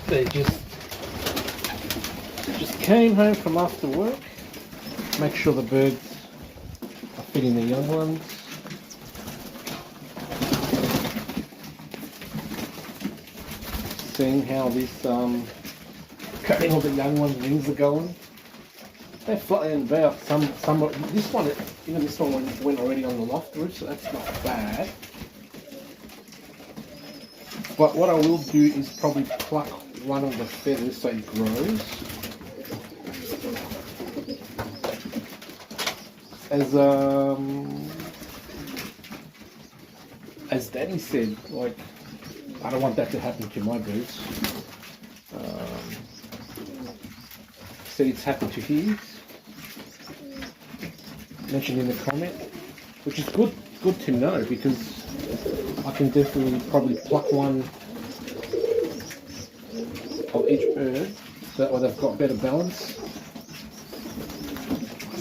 They just came home from after work. Make sure the birds are feeding the young ones. Seeing how this cutting all the young ones' wings are going. They're flying about. Some. This one, this one went already on the loft roof, so that's not bad. But what I will do is probably pluck one of the feathers so it grows. As Danny said, like, I don't want that to happen to my birds. Said it's happened to his. Mentioned in the comment, which is good to know, because I can definitely probably pluck one of each bird so that way they've got better balance.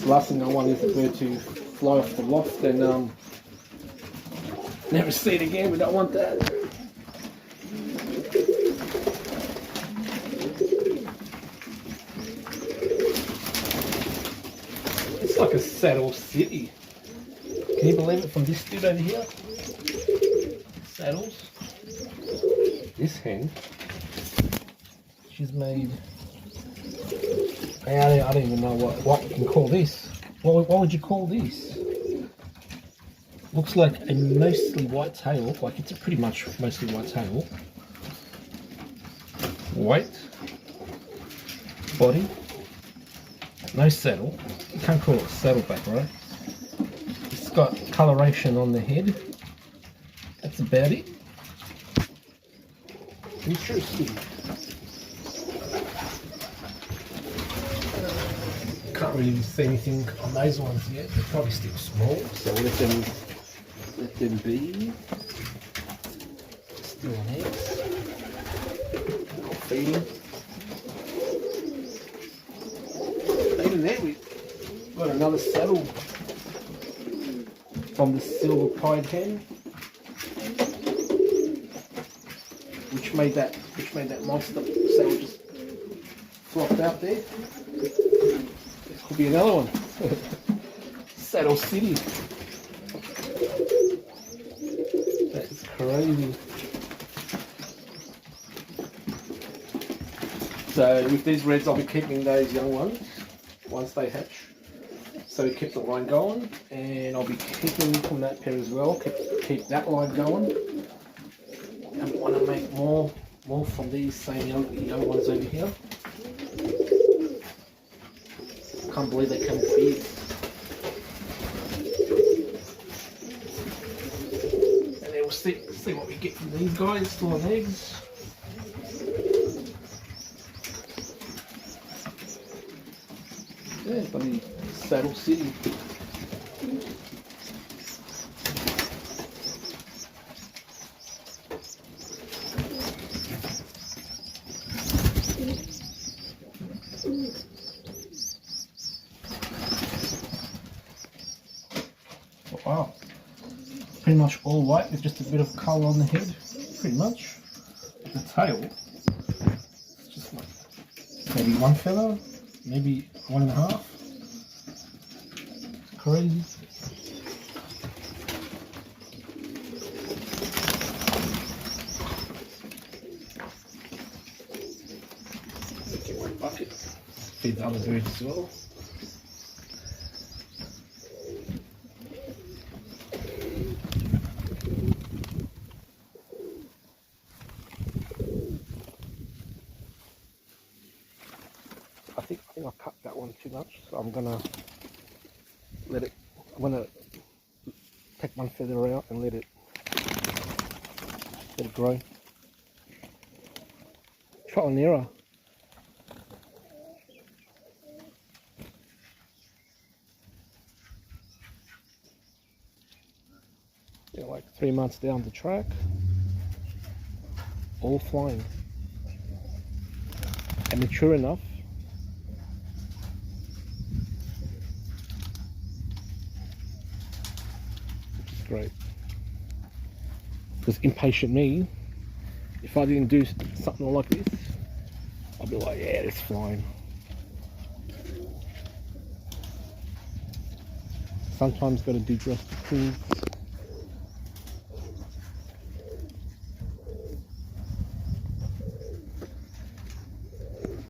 The last thing I want is the bird to fly off the loft and never see it again. We don't want that. It's like a saddle city. Can you believe it, from this dude over here? Saddles. This hen, she's made, I don't even know what you can call this. What would you call this? Looks like a mostly white tail, like it's a pretty much mostly white tail. White body, no saddle. You can't call it saddleback, right? It's got coloration on the head. That's about it. Interesting. Can't really see anything on those ones yet. They're probably still small, so let them be. Still on eggs. Not feeding. Even there we've got another saddle from the silver pied hen, which made that monster saddle just flopped out there. This could be another one. Saddle City. That's crazy. So with these reds, I'll be keeping those young ones once they hatch. So we keep the line going, and I'll be keeping from that pair as well. Keep that line going. And we want to make more from these same young ones over here. Can't believe they come big. And then we'll see what we get from these guys. Still on eggs. Yeah, bloody Saddle City. Wow, pretty much all white with just a bit of colour on the head, pretty much. The tail, it's just like maybe one feather, maybe 1.5. Crazy. Get my bucket, feed the other birds as well. I think I cut that one too much, so I'm gonna take one feather out and let it grow. Trial and error. Yeah, like 3 months down the track, all flying and mature enough. Great. Because impatient me, if I didn't do something like this, I'll be like, yeah, it's fine. Sometimes got to do drastic things.